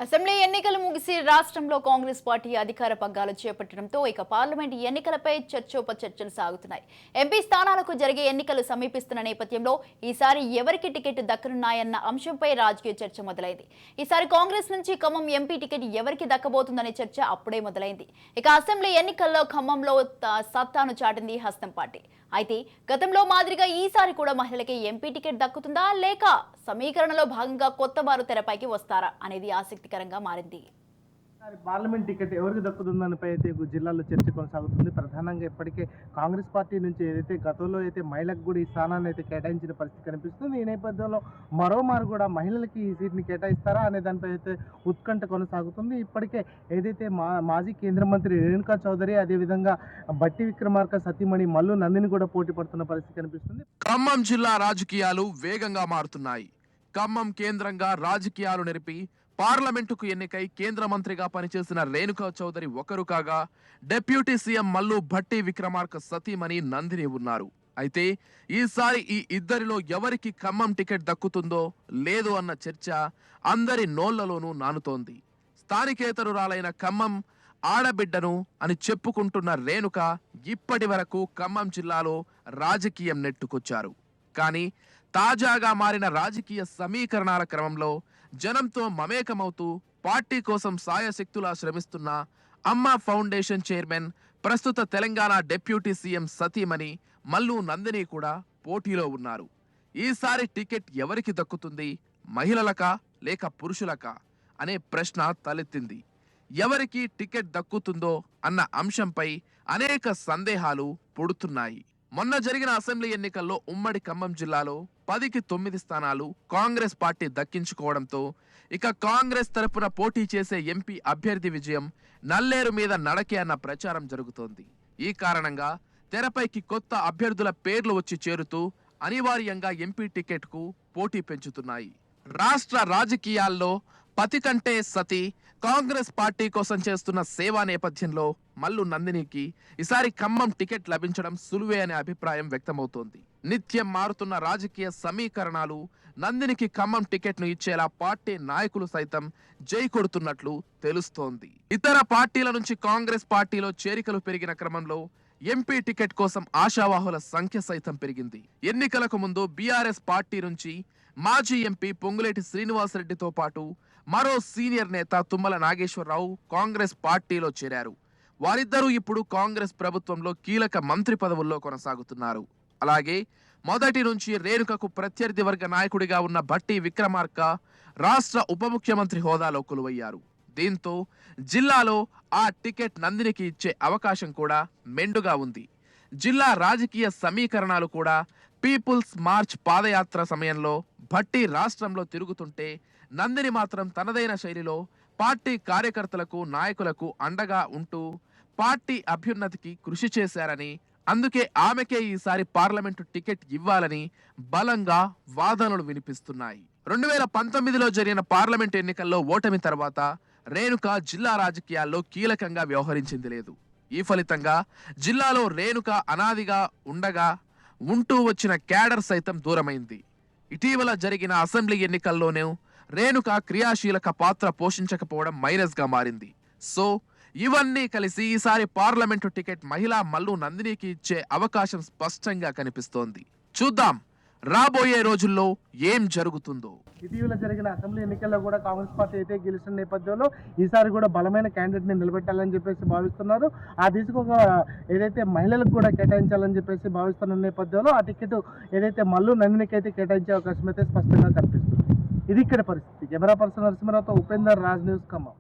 Assembly ఎన్నికలు ముగిసి రాష్ట్రంలో Congress party అధికార పగ్గాలు చేపట్టడంతో ఇక పార్లమెంట్ ఎన్నికలపై చర్చోపచర్చలు సాగుతున్నాయి. ఎంపీ స్థానాలకు జరిగే ఎన్నికలు సమీపిస్తున్న నేపథ్యంలో ఈసారి ఎవరికి టికెట్ దక్కనున్నాయన్న అంశంపై రాజకీయ చర్చ మొదలైంది. ఈసారి కాంగ్రెస్ నుంచి ఖమ్మం ఎంపీ టికెట్ ఎవరికి దక్కబోతుందనే చర్చ అప్పుడే మొదలైంది. ఇక అసెంబ్లీ ఎన్నికల్లో ఖమ్మంలో సత్తాను చాటింది హస్తం పార్టీ. అయితే గతంలో మాదిరిగా ఈసారి కూడా మహిళలకి ఎంపీ టికెట్ దక్కుతుందా లేక సమీకరణలో భాగంగా కొత్త వారు తెరపైకి వస్తారా అనేది ఆసక్తికరంగా మారింది. పార్లమెంట్ టికెట్ ఎవరికి దక్కుతుందనిపై అయితే జిల్లాలో చర్చ కొనసాగుతుంది. ప్రధానంగా ఇప్పటికే కాంగ్రెస్ పార్టీ నుంచి ఏదైతే గతంలో అయితే మహిళలకు కూడా ఈ స్థానాన్ని అయితే కేటాయించిన పరిస్థితి కనిపిస్తుంది. ఈ నేపథ్యంలో మరోమారు కూడా మహిళలకి ఈ సీట్ని కేటాయిస్తారా అనే దానిపై అయితే ఉత్కంఠ కొనసాగుతుంది. ఇప్పటికే ఏదైతే మాజీ కేంద్ర మంత్రి రేణుకా చౌదరి, అదేవిధంగా బట్టి విక్రమార్క సతీమణి మల్లు నందిని కూడా పోటీ పడుతున్న పరిస్థితి కనిపిస్తుంది. ఖమ్మం జిల్లా రాజకీయాలు వేగంగా మారుతున్నాయి. ఖమ్మం కేంద్రంగా రాజకీయాలు నెరిపి పార్లమెంటుకు ఎన్నికై కేంద్ర మంత్రిగా పనిచేసిన రేణుకా చౌదరి ఒకరు కాగా, డిప్యూటీ సీఎం మల్లు భట్టి విక్రమార్క సతీమణి నందిని ఉన్నారు. అయితే ఈసారి ఈ ఇద్దరిలో ఎవరికి ఖమ్మం టికెట్ దక్కుతుందో లేదు అన్న చర్చ అందరి నోళ్లలోనూ నానుతోంది. స్థానికేతరురాలైన ఖమ్మం ఆడబిడ్డను అని చెప్పుకుంటున్న రేణుక ఇప్పటి వరకు ఖమ్మం జిల్లాలో రాజకీయం నెట్టుకొచ్చారు. కానీ తాజాగా మారిన రాజకీయ సమీకరణాల క్రమంలో జనంతో మమేకమవుతూ పార్టీ కోసం సాయశక్తులా శ్రమిస్తున్న అమ్మ ఫౌండేషన్ చైర్మన్, ప్రస్తుత తెలంగాణ డిప్యూటీ సీఎం సతీమణి మల్లు నందిని కూడా పోటీలో ఉన్నారు. ఈసారి టికెట్ ఎవరికి దక్కుతుంది, మహిళలకా లేక పురుషులకా అనే ప్రశ్న తలెత్తింది. ఎవరికి టికెట్ దక్కుతుందో అన్న అంశంపై అనేక సందేహాలు పుడుతున్నాయి. మొన్న జరిగిన అసెంబ్లీ ఎన్నికల్లో ఉమ్మడి ఖమ్మం జిల్లాలో 10కి 9 స్థానాలు కాంగ్రెస్ పార్టీ దక్కించుకోవడంతో ఇక కాంగ్రెస్ తరపున పోటీ చేసే ఎంపీ అభ్యర్థి విజయం నల్లేరు మీద నడకే అన్న ప్రచారం జరుగుతోంది. ఈ కారణంగా తెరపైకి కొత్త అభ్యర్థుల పేర్లు వచ్చి చేరుతూ అనివార్యంగా ఎంపీ టికెట్ కు పోటీ పెంచుతున్నాయి. రాష్ట్ర రాజకీయాల్లో పతి కంటే సతి కాంగ్రెస్ పార్టీ కోసం చేస్తున్న సేవా నేపథ్యంలో మల్లు నందినికి ఈసారి ఖమ్మం టికెట్ లభించడం సులువే అనే అభిప్రాయం వ్యక్తమవుతోంది. నిత్యం మారుతున్న రాజకీయ సమీకరణాలు నందినికి ఖమ్మం టికెట్ ను ఇచ్చేలా పార్టీ నాయకులు సైతం జై కొడుతున్నట్లు తెలుస్తోంది. ఇతర పార్టీల నుంచి కాంగ్రెస్ పార్టీలో చేరికలు పెరిగిన క్రమంలో ఎంపీ టికెట్ కోసం ఆశావాహుల సంఖ్య సైతం పెరిగింది. ఎన్నికలకు ముందు బీఆర్ఎస్ పార్టీ నుంచి మాజీ ఎంపీ పొంగులేటి శ్రీనివాసరెడ్డితో పాటు మరో సీనియర్ నేత తుమ్మల నాగేశ్వరరావు కాంగ్రెస్ పార్టీలో చేరారు. వారిద్దరూ ఇప్పుడు కాంగ్రెస్ ప్రభుత్వంలో కీలక మంత్రి పదవుల్లో కొనసాగుతున్నారు. అలాగే మొదటి నుంచి రేణుకకు ప్రత్యర్థి వర్గ నాయకుడిగా ఉన్న భట్టి విక్రమార్క రాష్ట్ర ఉప ముఖ్యమంత్రి హోదాలో కొలువయ్యారు. దీంతో జిల్లాలో ఆ టికెట్ నందినికి ఇచ్చే అవకాశం కూడా మెండుగా ఉంది. జిల్లా రాజకీయ సమీకరణాలు కూడా పీపుల్స్ మార్చ్ పాదయాత్ర సమయంలో భట్టి రాష్ట్రంలో తిరుగుతుంటే నందిని మాత్రం తనదైన శైలిలో పార్టీ కార్యకర్తలకు, నాయకులకు అండగా ఉంటూ పార్టీ అభ్యున్నతికి కృషి చేశారని, అందుకే ఆమెకే ఈసారి పార్లమెంటు టికెట్ ఇవ్వాలని బలంగా వాదనలు వినిపిస్తున్నాయి. 2019లో జరిగిన పార్లమెంట్ ఎన్నికల్లో ఓటమి తర్వాత రేణుక జిల్లా రాజకీయాల్లో కీలకంగా వ్యవహరించింది లేదు. ఈ ఫలితంగా జిల్లాలో రేణుక అనాదిగా ఉంటూ వచ్చిన క్యాడర్ సైతం దూరమైంది. ఇటీవల జరిగిన అసెంబ్లీ ఎన్నికల్లోనూ రేణుక క్రియాశీలక పాత్ర పోషించకపోవడం మైనస్ గా మారింది. సో ఇవన్నీ కలిసి ఈసారి పార్లమెంటు టికెట్ మహిళా మల్లు నందినికి ఇచ్చే అవకాశం స్పష్టంగా కనిపిస్తోంది. చూద్దాం రాబోయే రోజుల్లో ఏం జరుగుతుందో. ఇటీవల జరిగిన అసెంబ్లీ ఎన్నికల్లో కూడా కాంగ్రెస్ పార్టీ అయితే గెలిచిన నేపథ్యంలో ఈసారి కూడా బలమైన క్యాండిడేట్ ని నిలబెట్టాలని చెప్పేసి భావిస్తున్నారు. ఆ దిశగా ఏదైతే మహిళలకు కూడా కేటాయించాలని చెప్పేసి భావిస్తున్న నేపథ్యంలో ఆ టికెట్ ఏదైతే మల్లు నందినికి అయితే కేటాయించే అవకాశం అయితే స్పష్టంగా కనిపిస్తుంది. ఇది ఇక్కడ పరిస్థితి. కెమెరా పర్సన్ నరసింహరావుతో ఉపేందర్, రాజ్ న్యూస్, ఖమ్మం.